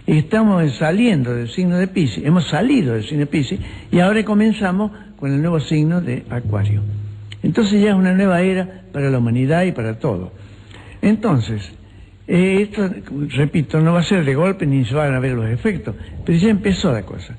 Y estamos saliendo del signo de Piscis, hemos salido del signo de Piscis y ahora comenzamos con el nuevo signo de Acuario. Entonces ya es una nueva era para la humanidad y para todo. Entonces, esto, repito, no va a ser de golpe ni se van a ver los efectos, pero ya empezó la cosa.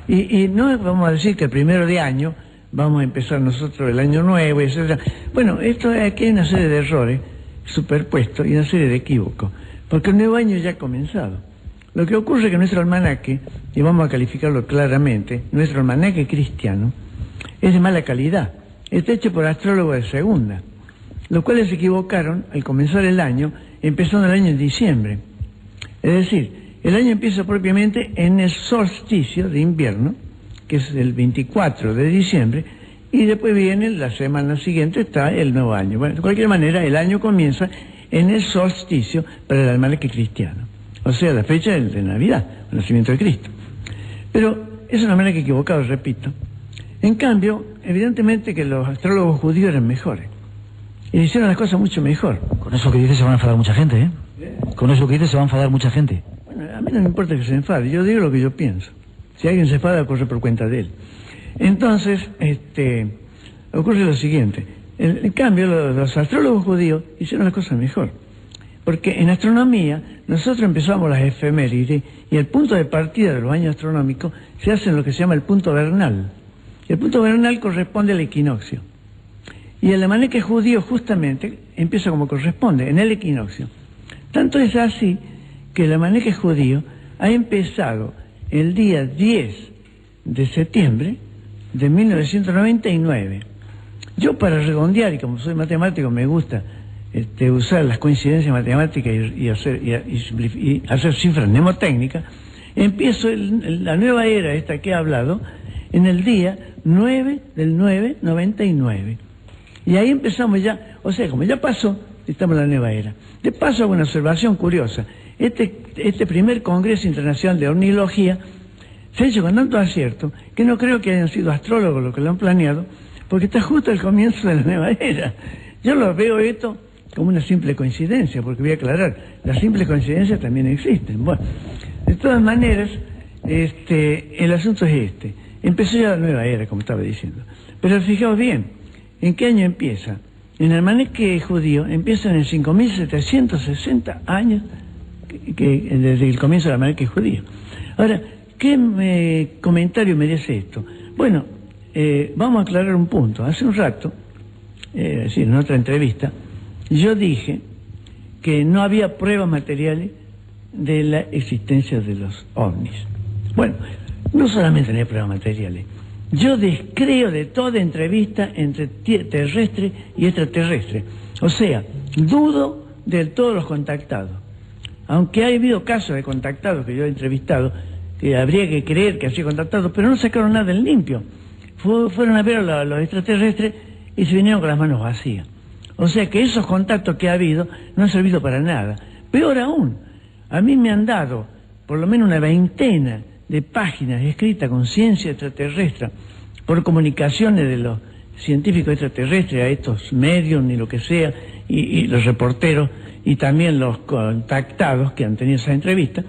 Y no vamos a decir que el 1 de año vamos a empezar nosotros el año nuevo, etc. Bueno, aquí hay una serie de errores superpuestos y una serie de equívocos, porque el nuevo año ya ha comenzado. Lo que ocurre es que nuestro almanaque, y vamos a calificarlo claramente, nuestro almanaque cristiano es de mala calidad. Está hecho por astrólogos de segunda, los cuales se equivocaron al comenzar el año, empezando el año en diciembre. Es decir, el año empieza propiamente en el solsticio de invierno, que es el 24 de diciembre, y después viene la semana siguiente, está el nuevo año. Bueno, de cualquier manera, el año comienza en el solsticio para el almanaque cristiano, o sea, la fecha de Navidad, el nacimiento de Cristo. Pero es un almanaque equivocado, repito. En cambio, evidentemente que los astrólogos judíos eran mejores, y hicieron las cosas mucho mejor. Con eso que dices se van a enfadar mucha gente, ¿eh? Con eso que dices se va a enfadar mucha gente. Bueno, a mí no me importa que se enfade, yo digo lo que yo pienso. Si alguien se enfada, corre por cuenta de él. Entonces, ocurre lo siguiente. En cambio, los astrólogos judíos hicieron las cosas mejor. Porque en astronomía, nosotros empezamos las efemérides y el punto de partida de los años astronómicos se hace en lo que se llama el punto vernal. Y el punto vernal corresponde al equinoccio. Y el almanaque judío justamente empieza como corresponde, en el equinoccio. Tanto es así que el almanaque judío ha empezado el día 10 de septiembre de 1999. Yo, para redondear, y como soy matemático me gusta usar las coincidencias matemáticas y hacer cifras mnemotécnicas, empiezo la nueva era esta que he hablado en el día 9 del 9/99. Y ahí empezamos ya, o sea, como ya pasó, estamos en la nueva era. De paso hago una observación curiosa. Este primer Congreso Internacional de Ornilogía se ha hecho con tanto acierto que no creo que hayan sido astrólogos los que lo han planeado, porque está justo al comienzo de la nueva era. Yo lo veo esto como una simple coincidencia, porque voy a aclarar, las simples coincidencias también existen. Bueno, de todas maneras, el asunto es este. Empezó ya la nueva era, como estaba diciendo. Pero fijaos bien, ¿en qué año empieza? En el almanaque judío empieza en el 5.760 años desde el comienzo del almanaque judío. Ahora, ¿qué comentario merece esto? Bueno, vamos a aclarar un punto. Hace un rato, es decir, en otra entrevista, yo dije que no había pruebas materiales de la existencia de los ovnis. Bueno, no solamente no hay pruebas materiales. Yo descreo de toda entrevista entre terrestre y extraterrestre. O sea, dudo de todos los contactados. Aunque ha habido casos de contactados que yo he entrevistado, que habría que creer que han sido contactados, pero no sacaron nada en limpio. Fueron a ver a los extraterrestres y se vinieron con las manos vacías. O sea que esos contactos que ha habido no han servido para nada. Peor aún, a mí me han dado por lo menos una veintena de páginas escritas con ciencia extraterrestre por comunicaciones de los científicos extraterrestres a estos medios ni lo que sea, y los reporteros y también los contactados que han tenido esa entrevista.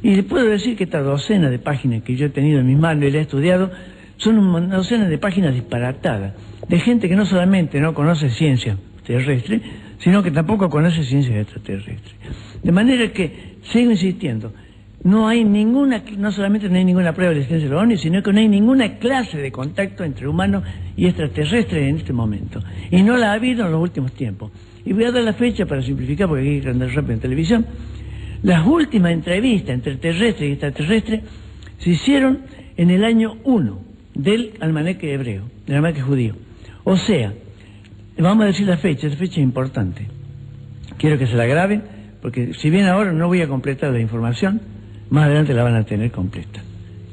Y les puedo decir que esta docena de páginas que yo he tenido en mis manos y la he estudiado son una docena de páginas disparatadas, de gente que no solamente no conoce ciencia terrestre, sino que tampoco conoce ciencias extraterrestres. De manera que, sigo insistiendo, no solamente no hay ninguna prueba de la existencia de los ovnis, sino que no hay ninguna clase de contacto entre humanos y extraterrestres en este momento. Y no la ha habido en los últimos tiempos. Y voy a dar la fecha para simplificar, porque hay que andar rápido en televisión. Las últimas entrevistas entre terrestres y extraterrestres se hicieron en el año 1 del almanaque hebreo, del almanaque judío. O sea, vamos a decir la fecha, esa fecha es importante. Quiero que se la graben, porque si bien ahora no voy a completar la información, más adelante la van a tener completa.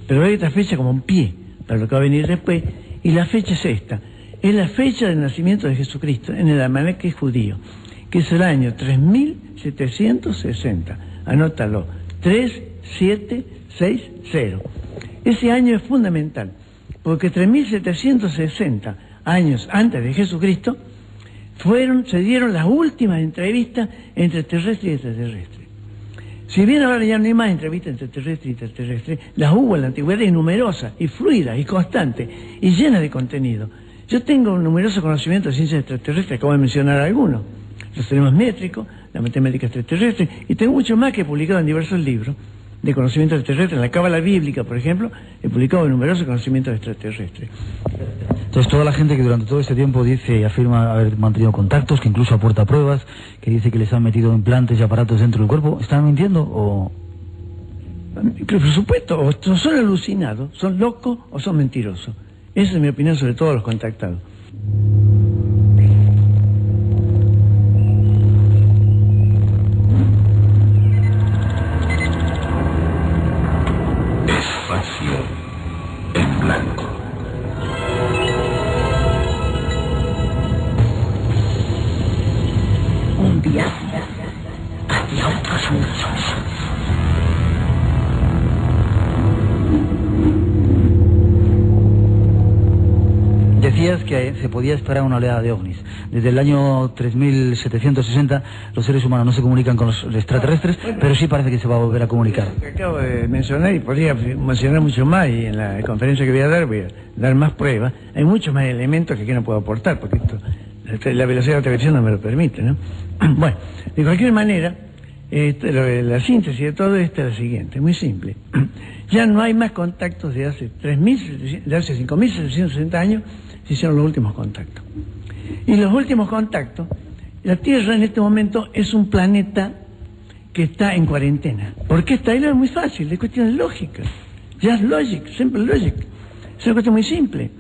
Pero hay otra fecha como un pie para lo que va a venir después, y la fecha es esta. Es la fecha del nacimiento de Jesucristo en el almanaque judío, que es el año 3760. Anótalo, 3760. Ese año es fundamental, porque 3760 años antes de Jesucristo se dieron las últimas entrevistas entre terrestre y extraterrestre. Si bien ahora ya no hay más entrevistas entre terrestre y extraterrestre, las hubo en la antigüedad y numerosas, y fluidas, y constantes, y llenas de contenido. Yo tengo un numeroso conocimiento de ciencias extraterrestres, acabo de mencionar algunos. Los teoremas métricos, la matemática extraterrestre, y tengo mucho más que he publicado en diversos libros de conocimiento extraterrestre. En la Cábala Bíblica, por ejemplo, he publicado numerosos conocimientos extraterrestres. Entonces, toda la gente que durante todo este tiempo dice y afirma haber mantenido contactos, que incluso aporta pruebas, que dice que les han metido implantes y aparatos dentro del cuerpo, ¿están mintiendo o...? Por supuesto, o son alucinados, son locos o son mentirosos. Esa es mi opinión sobre todos los contactados. Espacio en blanco. Un viaje hacia otros mundos. Decías que se podía esperar una oleada de ovnis. Desde el año 3760 los seres humanos no se comunican con los extraterrestres, pero sí parece que se va a volver a comunicar. Lo que acabo de mencionar, y podría mencionar mucho más, y en la conferencia que voy a dar más pruebas. Hay muchos más elementos que aquí no puedo aportar, porque la velocidad de la televisión no me lo permite, ¿no? Bueno, de cualquier manera, la síntesis de todo esto es la siguiente, muy simple. Ya no hay más contactos de hace 5.760 años. Se hicieron los últimos contactos. Y los últimos contactos, la Tierra en este momento es un planeta que está en cuarentena. ¿Por qué está ahí? No es muy fácil, es cuestión de lógica. Just logic, simple logic. Es una cuestión muy simple.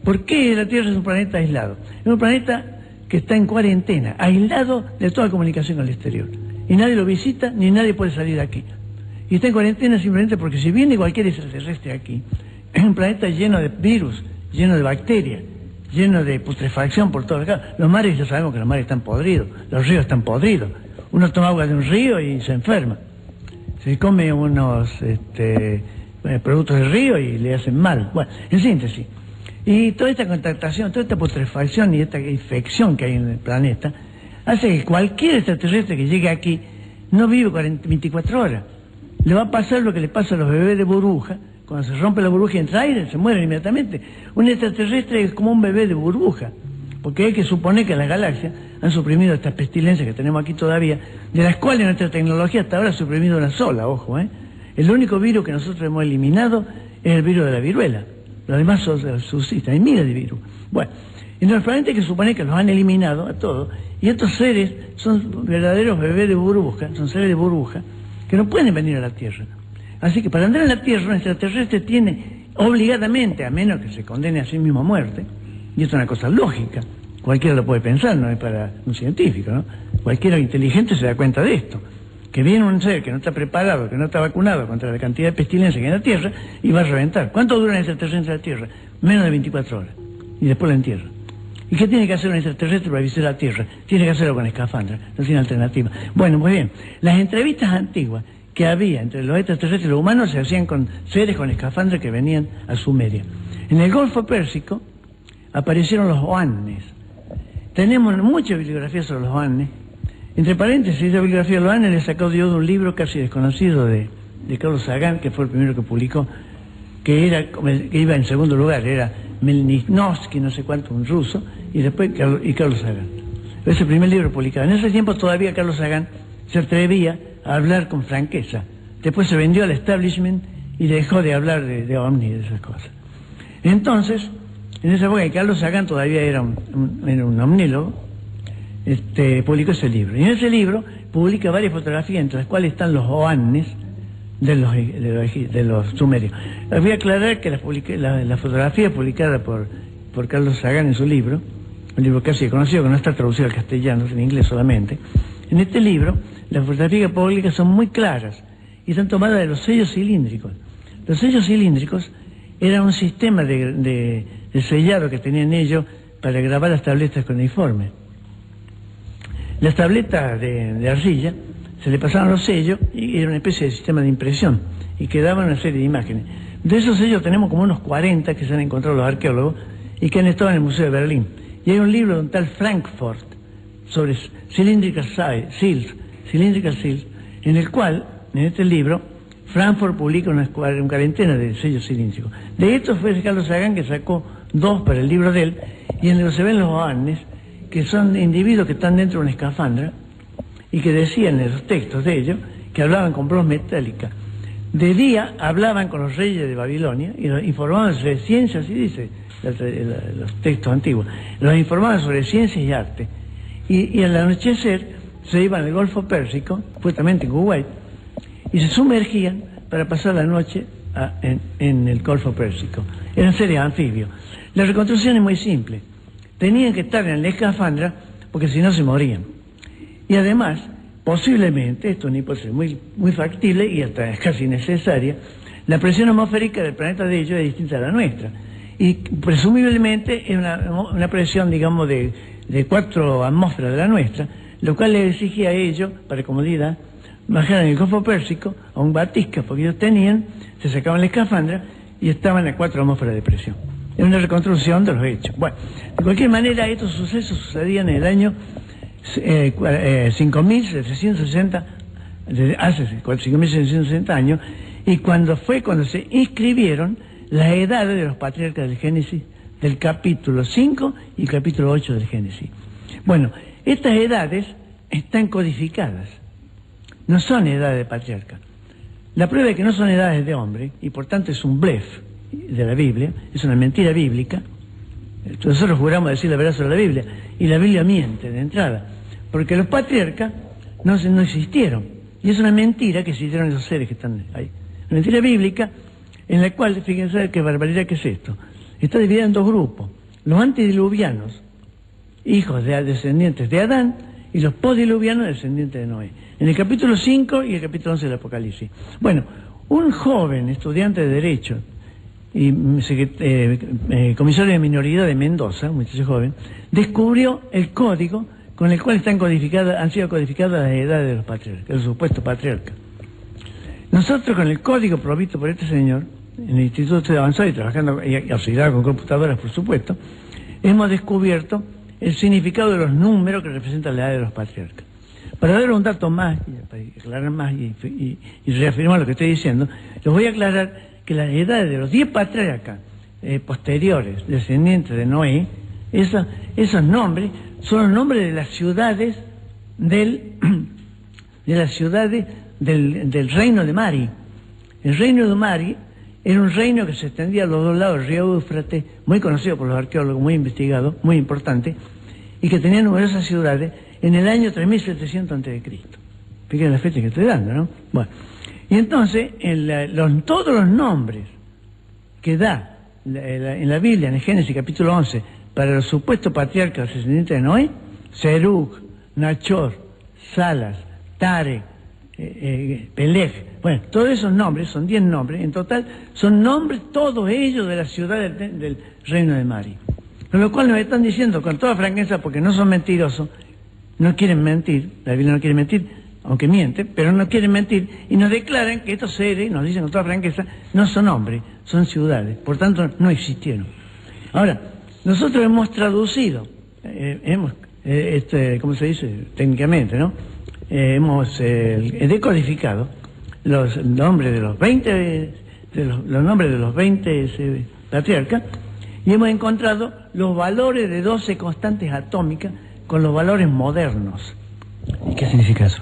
¿Por qué la Tierra es un planeta aislado? Es un planeta que está en cuarentena, aislado de toda comunicación con el exterior. Y nadie lo visita, ni nadie puede salir de aquí. Y está en cuarentena simplemente porque si viene cualquier extraterrestre aquí, es un planeta lleno de virus, lleno de bacterias, lleno de putrefacción por todos lados. Los mares, ya sabemos que los mares están podridos, los ríos están podridos. Uno toma agua de un río y se enferma. Se come unos productos del río y le hacen mal. Bueno, en síntesis. Y toda esta contactación, toda esta putrefacción y esta infección que hay en el planeta, hace que cualquier extraterrestre que llegue aquí no vive 24 horas. Le va a pasar lo que le pasa a los bebés de burbuja. Cuando se rompe la burbuja y entra aire, se mueren inmediatamente. Un extraterrestre es como un bebé de burbuja, porque hay que suponer que en las galaxias han suprimido estas pestilencias que tenemos aquí todavía, de las cuales nuestra tecnología hasta ahora ha suprimido una sola, ojo, ¿eh? El único virus que nosotros hemos eliminado es el virus de la viruela. Los demás subsisten, hay miles de virus. Bueno, en los planetas hay que suponer que los han eliminado a todos, y estos seres son verdaderos bebés de burbuja, son seres de burbuja, que no pueden venir a la Tierra. Así que para andar en la Tierra, un extraterrestre tiene obligadamente, a menos que se condene a sí mismo a muerte, y esto es una cosa lógica, cualquiera lo puede pensar, no es para un científico, ¿no? Cualquiera inteligente se da cuenta de esto, que viene un ser que no está preparado, que no está vacunado contra la cantidad de pestilencia que hay en la Tierra, y va a reventar. ¿Cuánto dura un extraterrestre en la Tierra? Menos de 24 horas, y después la entierra. ¿Y qué tiene que hacer un extraterrestre para visitar la Tierra? Tiene que hacerlo con escafandra, no tiene alternativa. Bueno, muy bien, las entrevistas antiguas que había entre los extraterrestres y los humanos se hacían con seres con escafandra que venían a Sumeria. En el Golfo Pérsico aparecieron los Oannes. Tenemos mucha bibliografía sobre los Oannes. Entre paréntesis, esa bibliografía de los Oannes le he sacado yo de un libro casi desconocido de Carlos Sagan, que fue el primero que publicó, que iba en segundo lugar, era Melnikovsky, no sé cuánto, un ruso, y después Carlos Sagan. Es el primer libro publicado. En ese tiempo todavía Carlos Sagan se atrevía a hablar con franqueza. Después se vendió al establishment y dejó de hablar de ovni y de esas cosas. Entonces, en esa época, Carlos Sagan todavía era un omnílogo, publicó ese libro. Y en ese libro publica varias fotografías, entre las cuales están los Oannes de los sumerios. Les voy a aclarar que la fotografía publicada por Carlos Sagan en su libro, un libro casi conocido, que no está traducido al castellano, es en inglés solamente. En este libro, las fotografías públicas son muy claras y están tomadas de los sellos cilíndricos. Los sellos cilíndricos eran un sistema de sellado que tenían ellos para grabar las tabletas con uniforme. Las tabletas de arcilla se le pasaban los sellos y era una especie de sistema de impresión y quedaban una serie de imágenes. De esos sellos tenemos como unos 40 que se han encontrado los arqueólogos y que han estado en el Museo de Berlín. Y hay un libro de un tal Frankfurt sobre cylindrical seals, en el cual, en este libro, Frankfurt publica una cuarentena de sellos cilíndricos. De estos fue Carlos Sagan que sacó 2 para el libro de él, y en el que se ven los Oannes, que son individuos que están dentro de una escafandra, y que decían en los textos de ellos que hablaban con voz metálica. De día hablaban con los reyes de Babilonia y los informaban sobre ciencias, así dice los textos antiguos, los informaban sobre ciencias y arte. Y al anochecer se iban al Golfo Pérsico, justamente en Kuwait, y se sumergían para pasar la noche en el Golfo Pérsico. Eran seres anfibios. La reconstrucción es muy simple. Tenían que estar en la escafandra porque si no se morían. Y además, posiblemente, esto es una hipótesis muy factible y hasta casi necesaria, la presión atmosférica del planeta de ellos es distinta a la nuestra. Y presumiblemente es una presión, digamos, de 4 atmósferas de la nuestra, lo cual les exigía a ellos, para comodidad, bajar en el Golfo Pérsico a un batisca, porque ellos se sacaban la escafandra y estaban a 4 atmósferas de presión. Es una reconstrucción de los hechos. Bueno, de cualquier manera, estos sucesos sucedían en el año 5.760, hace 5.760 años, y cuando se inscribieron las edades de los patriarcas del Génesis, del capítulo 5 y capítulo 8 del Génesis. Bueno, estas edades están codificadas, no son edades de patriarca. La prueba de que no son edades de hombre, y por tanto es un blef de la Biblia, es una mentira bíblica. Nosotros juramos decir la verdad sobre la Biblia, y la Biblia miente de entrada, porque los patriarcas no existieron, y es una mentira que existieron esos seres que están ahí. Una mentira bíblica en la cual, fíjense qué barbaridad que es esto, está dividida en 2 grupos: los antediluvianos, hijos de descendientes de Adán, y los postdiluvianos, descendientes de Noé, en el capítulo 5 y el capítulo 11 del Apocalipsis. Bueno, un joven estudiante de Derecho y comisario de minoridad de Mendoza, un muchacho joven, descubrió el código con el cual han sido codificadas las edades de los patriarcas, el supuesto patriarca. Nosotros, con el código provisto por este señor, en el Instituto de Avanzado y trabajando y auxiliado con computadoras, por supuesto, hemos descubierto el significado de los números que representan la edad de los patriarcas. Para dar un dato más, para aclarar más y reafirmar lo que estoy diciendo, les voy a aclarar que las edades de los 10 patriarcas posteriores, descendientes de Noé, esos nombres son los nombres de las ciudades del reino de Mari. El reino de Mari era un reino que se extendía a los 2 lados del río Éufrates, muy conocido por los arqueólogos, muy investigado, muy importante, y que tenía numerosas ciudades en el año 3700 a.C. Fíjate la fecha que estoy dando, ¿no? Bueno, y entonces, todos los nombres que da en la Biblia, en el Génesis capítulo 11, para los supuestos patriarcas descendientes de Noé, Serug, Nachor, Salas, Tare, Peleg, bueno, todos esos nombres, son 10 nombres, en total, son nombres todos ellos de la ciudad del reino de Mari. Con lo cual nos están diciendo con toda franqueza, porque no son mentirosos, no quieren mentir, la Biblia no quiere mentir, aunque miente, pero no quieren mentir, y nos declaran que estos seres, nos dicen con toda franqueza, no son hombres, son ciudades, por tanto no existieron. Ahora, nosotros hemos traducido, ¿cómo se dice? Técnicamente, ¿no? Hemos decodificado los nombres de los 20, los nombres de los 20 patriarcas, y hemos encontrado los valores de 12 constantes atómicas con los valores modernos. ¿Y qué significa eso?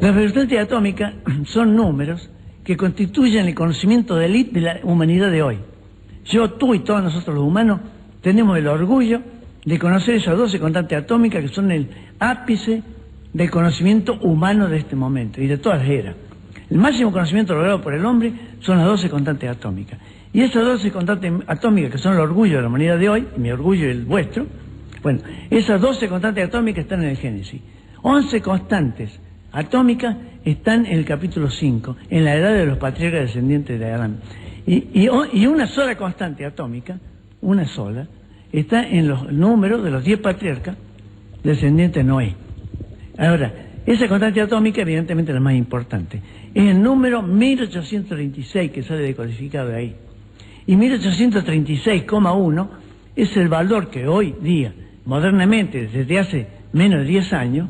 Las constantes atómicas son números que constituyen el conocimiento de élite de la humanidad de hoy. Yo, tú y todos nosotros los humanos tenemos el orgullo de conocer esas 12 constantes atómicas que son el ápice del conocimiento humano de este momento y de todas las eras. El máximo conocimiento logrado por el hombre son las 12 constantes atómicas. Y esas 12 constantes atómicas que son el orgullo de la humanidad de hoy, y mi orgullo y el vuestro, bueno, esas 12 constantes atómicas están en el Génesis. 11 constantes atómicas están en el capítulo 5, en la edad de los patriarcas descendientes de Adán. Y una sola constante atómica, una sola, está en los números de los 10 patriarcas descendientes de Noé. Ahora, esa constante atómica, evidentemente la más importante, es el número 1836 que sale decodificado de ahí. Y 1836,1 es el valor que hoy día, modernamente, desde hace menos de 10 años,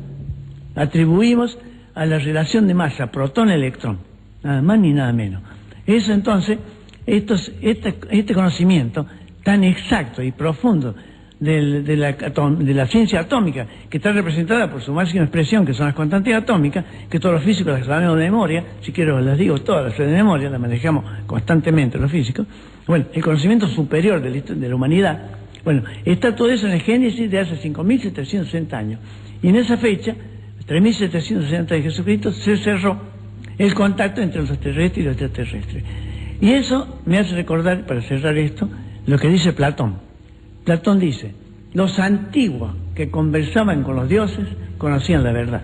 atribuimos a la relación de masa protón-electrón, nada más ni nada menos. Eso entonces, este conocimiento tan exacto y profundo de la ciencia atómica, que está representada por su máxima expresión, que son las constantes atómicas, que todos los físicos las sabemos de memoria, si quiero las digo todas de memoria, las manejamos constantemente los físicos. Bueno, el conocimiento superior de la humanidad, bueno, está todo eso en el Génesis de hace 5.760 años. Y en esa fecha, 3.760 de Jesucristo, se cerró el contacto entre los terrestres y los extraterrestres. Y eso me hace recordar, para cerrar esto, lo que dice Platón. Platón dice, los antiguos que conversaban con los dioses conocían la verdad.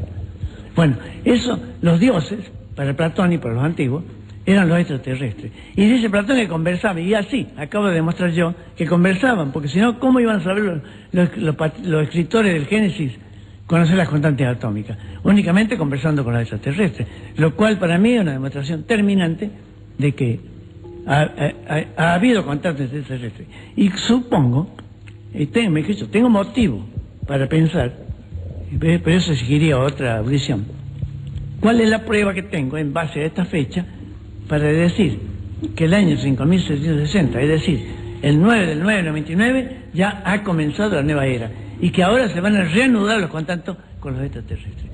Bueno, eso, los dioses, para Platón y para los antiguos, eran los extraterrestres. Y dice Platón que conversaban, y así, acabo de demostrar yo, que conversaban, porque si no, ¿cómo iban a saber los escritores del Génesis conocer las constantes atómicas? Únicamente conversando con los extraterrestres, lo cual para mí es una demostración terminante de que ha habido contactos extraterrestres. Y supongo, tengo motivo para pensar, pero eso exigiría otra audición. ¿Cuál es la prueba que tengo en base a esta fecha para decir que el año 5760, es decir, el 9 del 9 del 99, ya ha comenzado la nueva era y que ahora se van a reanudar los contactos con los extraterrestres?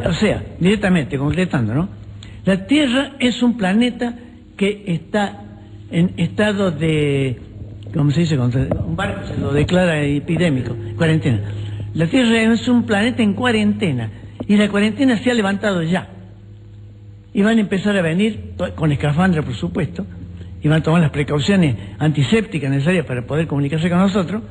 O sea, directamente, concretando, ¿no? La Tierra es un planeta que está en estado de, ¿cómo se dice? Un barco se lo declara epidémico, cuarentena. La Tierra es un planeta en cuarentena y la cuarentena se ha levantado ya. Y van a empezar a venir, con escafandra por supuesto, y van a tomar las precauciones antisépticas necesarias para poder comunicarse con nosotros,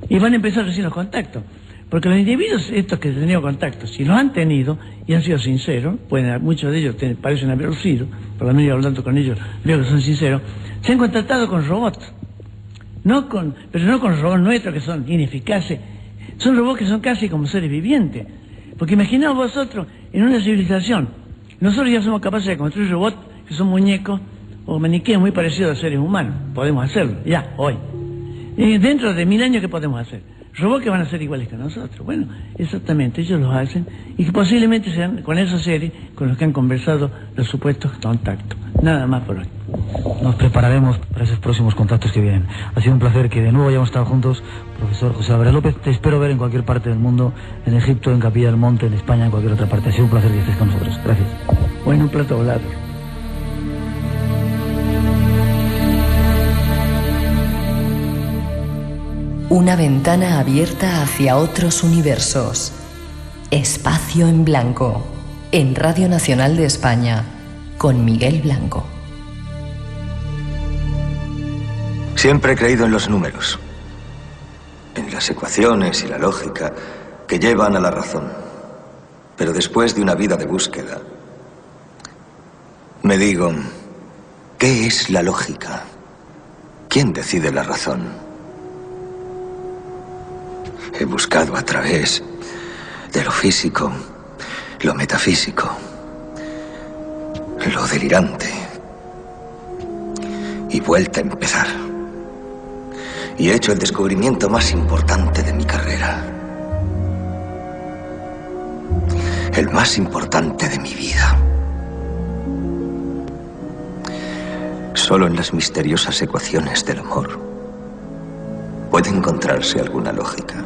y van a empezar recién los contactos. Porque los individuos estos que han tenido contactos, si los han tenido y han sido sinceros, muchos de ellos parecen haber sido, por lo menos hablando con ellos, veo que son sinceros, se han contactado con robots. Pero no con robots nuestros que son ineficaces, son robots que son casi como seres vivientes. Porque imaginaos vosotros, en una civilización, nosotros ya somos capaces de construir robots que son muñecos o maniquíes muy parecidos a seres humanos. Podemos hacerlo, ya, hoy. Y dentro de 1000 años, ¿qué podemos hacer? Robots que van a ser iguales que nosotros. Bueno, exactamente, ellos los hacen y que posiblemente sean con esos seres con los que han conversado los supuestos contactos. Nada más por hoy. Nos prepararemos para esos próximos contactos que vienen. Ha sido un placer que de nuevo hayamos estado juntos. Profesor José Álvarez López, te espero ver en cualquier parte del mundo, en Egipto, en Capilla del Monte, en España, en cualquier otra parte. Ha sido un placer que estés con nosotros. Gracias. Bueno, un plato volado. Una ventana abierta hacia otros universos. Espacio en Blanco, en Radio Nacional de España, con Miguel Blanco. Siempre he creído en los números, en las ecuaciones y la lógica que llevan a la razón. Pero después de una vida de búsqueda, me digo, ¿qué es la lógica? ¿Quién decide la razón? He buscado a través de lo físico, lo metafísico, lo delirante, y vuelta a empezar. Y he hecho el descubrimiento más importante de mi carrera. El más importante de mi vida. Solo en las misteriosas ecuaciones del amor puede encontrarse alguna lógica.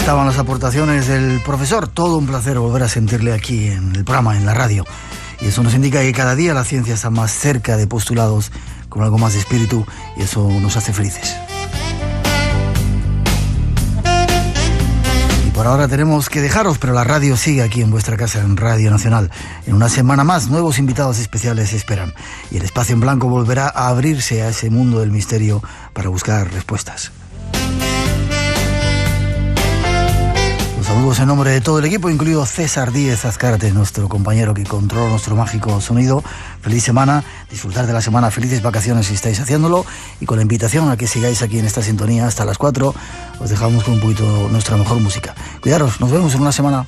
Estaban las aportaciones del profesor. Todo un placer volver a sentirle aquí en el programa, en la radio. Y eso nos indica que cada día la ciencia está más cerca de postulados con algo más de espíritu, y eso nos hace felices. Y por ahora tenemos que dejaros, pero la radio sigue aquí en vuestra casa, en Radio Nacional. En una semana más, nuevos invitados especiales esperan. Y el espacio en blanco volverá a abrirse a ese mundo del misterio para buscar respuestas. Saludos en nombre de todo el equipo, incluido César Díez Azcárate, nuestro compañero que controla nuestro mágico sonido. Feliz semana, disfrutar de la semana, felices vacaciones si estáis haciéndolo, y con la invitación a que sigáis aquí en esta sintonía hasta las 4, os dejamos con un poquito nuestra mejor música. Cuidaros, nos vemos en una semana.